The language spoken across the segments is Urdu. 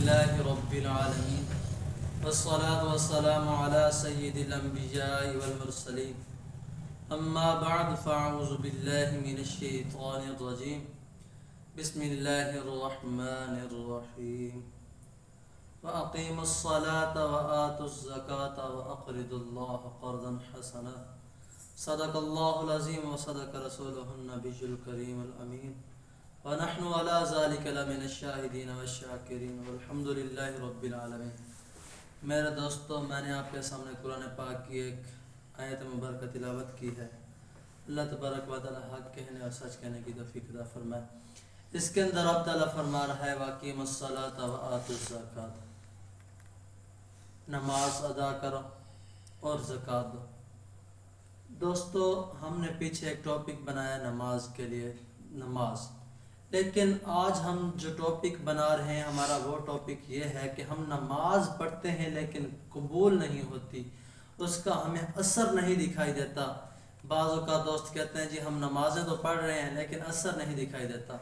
لله رب العالمين والصلاة والسلام على سيد الأنبياء والمرسلين أما بعد فأعوذ بالله من الشيطان الرجيم بسم الله الرحمن الرحيم وأقيموا الصلاة وآتوا الزكاة وأقرضوا الله قرضا حسنا صدق الله العظيم وصدق رسوله النبي الكريم الأمين ونحن على ذلك لمن الشاهدين والشاكرين والحمد لله رب العالمين۔ میرے دوستو، میں نے آپ کے سامنے قرآن پاک کی ایک آیت مبارکہ تلاوت کی ہے۔ اللہ تبارک و تعالی حق کہنے اور سچ کہنے کی توفیق عطا فرمائے۔ اس کے اندر آپ تعالیٰ فرما رہا ہے وَأَقِیمُوا الصَّلَاةَ وَآتُوا الزَّکَاةَ، نماز ادا کرو اور زکوٰۃ دو۔ دوستو، ہم نے پیچھے ایک ٹاپک بنایا نماز کے لیے، نماز، لیکن آج ہم جو ٹاپک بنا رہے ہیں ہمارا وہ ٹاپک یہ ہے کہ ہم نماز پڑھتے ہیں لیکن قبول نہیں ہوتی، اس کا ہمیں اثر نہیں دکھائی دیتا۔ بعض اوقات دوست کہتے ہیں جی ہم نمازیں تو پڑھ رہے ہیں لیکن اثر نہیں دکھائی دیتا۔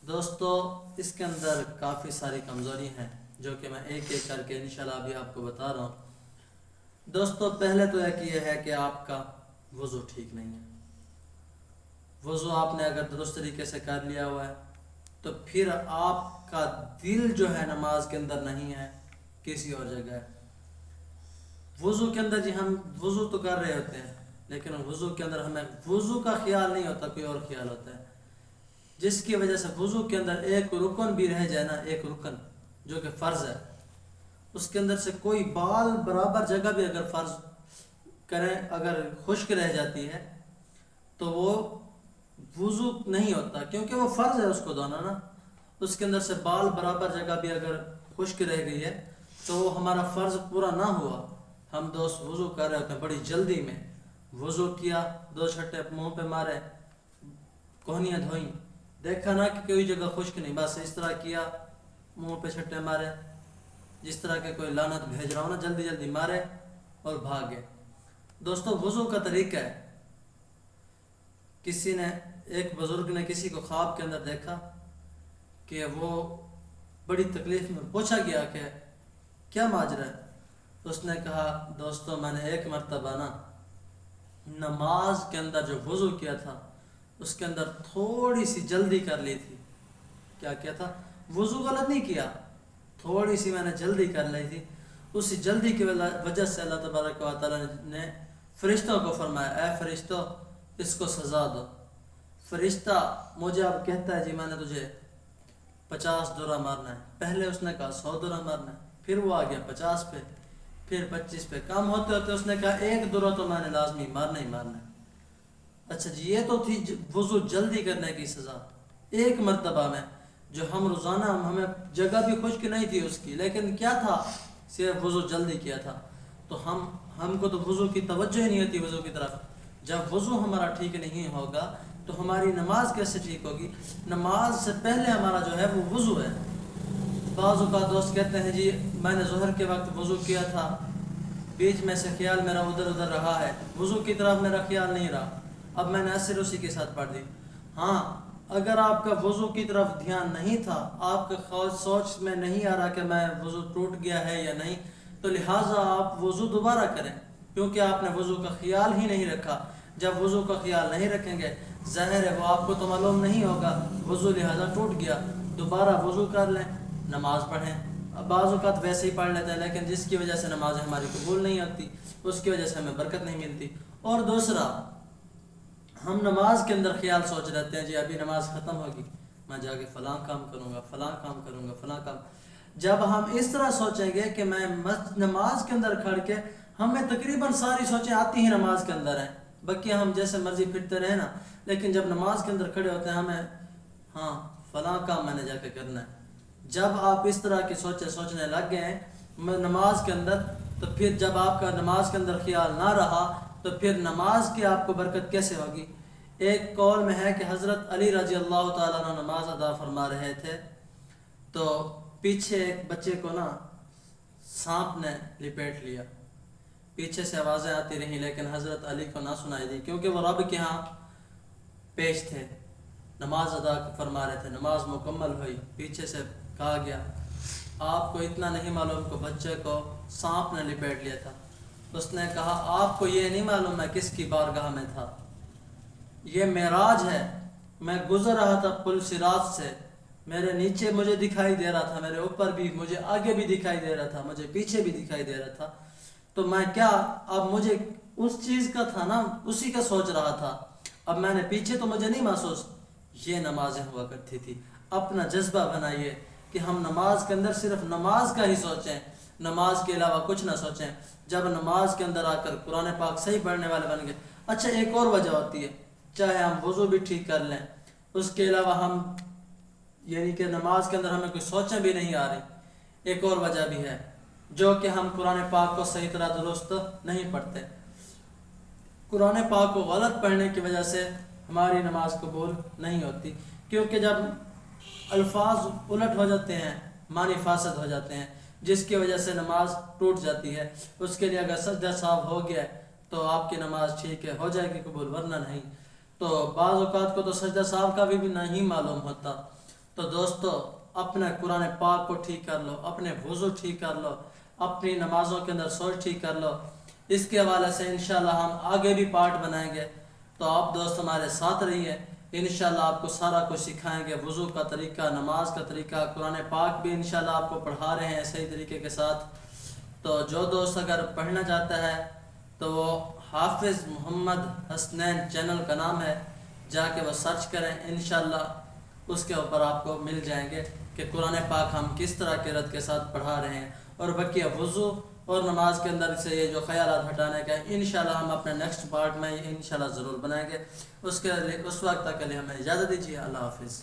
دوستو، اس کے اندر کافی ساری کمزوری ہیں جو کہ میں ایک ایک کر کے انشاءاللہ ابھی آپ کو بتا رہا ہوں۔ دوستو، پہلے تو ایک یہ ہے کہ آپ کا وضو ٹھیک نہیں ہے۔ وضو آپ نے اگر درست طریقے سے کر لیا ہوا ہے تو پھر آپ کا دل جو ہے نماز کے اندر نہیں ہے، کسی اور جگہ ہے۔ وضو کے اندر جی ہم وضو تو کر رہے ہوتے ہیں لیکن وضو کے اندر ہمیں وضو کا خیال نہیں ہوتا، کوئی اور خیال ہوتا ہے، جس کی وجہ سے وضو کے اندر ایک رکن بھی رہ جائے نا، ایک رکن جو کہ فرض ہے، اس کے اندر سے کوئی بال برابر جگہ بھی اگر فرض کریں، اگر خشک رہ جاتی ہے تو وہ وضو نہیں ہوتا، کیونکہ وہ فرض ہے اس کو دھونا نا۔ اس کے اندر سے بال برابر جگہ بھی اگر خشک رہ گئی ہے تو وہ ہمارا فرض پورا نہ ہوا۔ ہم دوست وضو کر رہے ہوتے ہیں بڑی جلدی میں، وضو کیا، دو چھٹے منہ پہ مارے، کوہنیاں دھوئیں، دیکھا نا کہ کوئی جگہ خشک نہیں، بس اس طرح کیا، منہ پہ چھٹے مارے، جس طرح کہ کوئی لعنت بھیج رہا ہو نا، جلدی جلدی مارے اور بھاگے۔ دوستو، وضو کا طریقہ ہے، کسی نے، ایک بزرگ نے کسی کو خواب کے اندر دیکھا کہ وہ بڑی تکلیف میں، پوچھا گیا کہ کیا ماجرا ہے؟ اس نے کہا دوستو، میں نے ایک مرتبہ نا نماز کے اندر جو وضو کیا تھا اس کے اندر تھوڑی سی جلدی کر لی تھی۔ کیا کیا تھا؟ وضو غلط نہیں کیا، تھوڑی سی میں نے جلدی کر لی تھی۔ اسی جلدی کی وجہ سے اللہ تبارک و تعالی نے فرشتوں کو فرمایا اے فرشتوں اس کو سزا دو۔ فرشتہ مجھے اب کہتا ہے جی میں نے تجھے 50 درہ مارنا ہے، پہلے اس نے کہا 100 درہ مارنا ہے، پھر وہ آ گیا 50 پہ، پھر 25 پہ، کام ہوتے ہوتے اس نے کہا 1 درہ تو میں نے لازمی مارنا ہی مارنا ہے۔ اچھا جی، یہ تو تھی وضو جلدی کرنے کی سزا ایک مرتبہ میں، جو ہم روزانہ، ہمیں جگہ بھی خشک نہیں تھی اس کی، لیکن کیا تھا، صرف وضو جلدی کیا تھا، تو ہم کو تو وضو کی توجہ ہی نہیں ہوتی وضو کی طرف۔ جب وضو ہمارا ٹھیک نہیں ہوگا تو ہماری نماز کیسے ٹھیک ہوگی؟ نماز سے پہلے ہمارا جو ہے وہ وضو ہے۔ بعض اوقات دوست کہتے ہیں جی میں نے ظہر کے وقت وضو کیا تھا، بیچ میں سے خیال میرا ادھر ادھر رہا ہے، وضو کی طرف میرا خیال نہیں رہا، اب میں نے عصر اسی کے ساتھ پڑھ دی۔ ہاں، اگر آپ کا وضو کی طرف دھیان نہیں تھا، آپ کا سوچ میں نہیں آ رہا کہ میں وضو ٹوٹ گیا ہے یا نہیں، تو لہٰذا آپ وضو دوبارہ کریں، کیونکہ آپ نے وضو کا خیال ہی نہیں رکھا۔ جب وضو کا خیال نہیں رکھیں گے، ظاہر ہے وہ آپ کو تو معلوم نہیں ہوگا، وضو لہٰذا ٹوٹ گیا، دوبارہ وضو کر لیں، نماز پڑھیں۔ بعض اوقات ویسے ہی پڑھ لیتے ہیں لیکن جس کی وجہ سے نمازیں ہماری قبول نہیں ہوتی، اس کی وجہ سے ہمیں برکت نہیں ملتی۔ اور دوسرا، ہم نماز کے اندر خیال سوچ رہتے ہیں جی ابھی نماز ختم ہوگی، میں جا کے فلاں کام کروں گا، فلاں کام کروں گا، فلاں کام۔ جب ہم اس طرح سوچیں گے کہ میں نماز کے اندر کھڑ کے، ہمیں تقریباً ساری سوچیں آتی ہی نماز کے اندر ہیں، باقی ہم جیسے مرضی پھرتے رہے نا، لیکن جب نماز کے اندر کھڑے ہوتے ہیں ہمیں ہاں فلاں کام میں نے جا کے کرنا ہے۔ جب آپ اس طرح کی سوچنے لگ گئے ہیں نماز کے اندر، تو پھر جب آپ کا نماز کے اندر خیال نہ رہا تو پھر نماز کی آپ کو برکت کیسے ہوگی؟ ایک قول میں ہے کہ حضرت علی رضی اللہ تعالیٰ عنہ نماز ادا فرما رہے تھے تو پیچھے ایک بچے کو نا سانپ نے لپیٹ لیا، پیچھے سے آوازیں آتی رہیں لیکن حضرت علی کو نہ سنائی دی، کیونکہ وہ رب کے ہاں پیش تھے، نماز ادا فرما رہے تھے، نماز مکمل ہوئی، پیچھے سے کہا گیا آپ کو اتنا نہیں معلوم کہ بچے کو سانپ نے لپیٹ لیا تھا۔ اس نے کہا آپ کو یہ نہیں معلوم میں کس کی بارگاہ میں تھا، یہ معراج ہے، میں گزر رہا تھا پل صراط سے، میرے نیچے مجھے دکھائی دے رہا تھا، میرے اوپر بھی، مجھے آگے بھی دکھائی دے رہا تھا، مجھے پیچھے بھی دکھائی دے رہا تھا، تو میں کیا، اب مجھے اس چیز کا تھا نا، اسی کا سوچ رہا تھا، اب میں نے پیچھے تو مجھے نہیں محسوس۔ یہ نمازیں ہوا کرتی تھی۔ اپنا جذبہ بنائیے کہ ہم نماز کے اندر صرف نماز کا ہی سوچیں، نماز کے علاوہ کچھ نہ سوچیں۔ جب نماز کے اندر آ کر قرآن پاک صحیح پڑھنے والے بن گئے۔ اچھا ایک اور وجہ ہوتی ہے، چاہے ہم وضو بھی ٹھیک کر لیں، اس کے علاوہ ہم یعنی کہ نماز کے اندر ہمیں کوئی سوچیں بھی نہیں آ رہی، ایک اور وجہ بھی ہے، جو کہ ہم قرآن پاک کو صحیح طرح درست نہیں پڑھتے۔ قرآن پاک کو غلط پڑھنے کی وجہ سے ہماری نماز قبول نہیں ہوتی، کیونکہ جب الفاظ الٹ ہو جاتے ہیں، معنی فاسد ہو جاتے ہیں، جس کی وجہ سے نماز ٹوٹ جاتی ہے۔ اس کے لیے اگر سجدہ صاحب ہو گیا تو آپ کی نماز ٹھیک ہے، ہو جائے گی قبول، ورنہ نہیں۔ تو بعض اوقات کو تو سجدہ صاحب کا بھی نہیں معلوم ہوتا۔ تو دوستو اپنے قرآن پاک کو ٹھیک کر لو، اپنے وضو ٹھیک کر لو، اپنی نمازوں کے اندر سوچ ٹھیک کر لو۔ اس کے حوالے سے انشاءاللہ ہم آگے بھی پارٹ بنائیں گے، تو آپ دوست ہمارے ساتھ رہیے، انشاءاللہ آپ کو سارا کچھ سکھائیں گے، وضو کا طریقہ، نماز کا طریقہ، قرآن پاک بھی انشاءاللہ آپ کو پڑھا رہے ہیں صحیح طریقے کے ساتھ۔ تو جو دوست اگر پڑھنا چاہتا ہے تو وہ حافظ محمد حسنین چینل کا نام ہے، جا کے وہ سرچ کریں، انشاءاللہ اس کے اوپر آپ کو مل جائیں گے کہ قرآن پاک ہم کس طرح قرأت کے ساتھ پڑھا رہے ہیں۔ اور بقیہ وضو اور نماز کے اندر سے یہ جو خیالات ہٹانے کا ہے، انشاءاللہ ہم اپنے نیکسٹ پارٹ میں انشاءاللہ ضرور بنائیں گے۔ اس وقت تک کے لیے ہمیں اجازت دیجیے، اللہ حافظ۔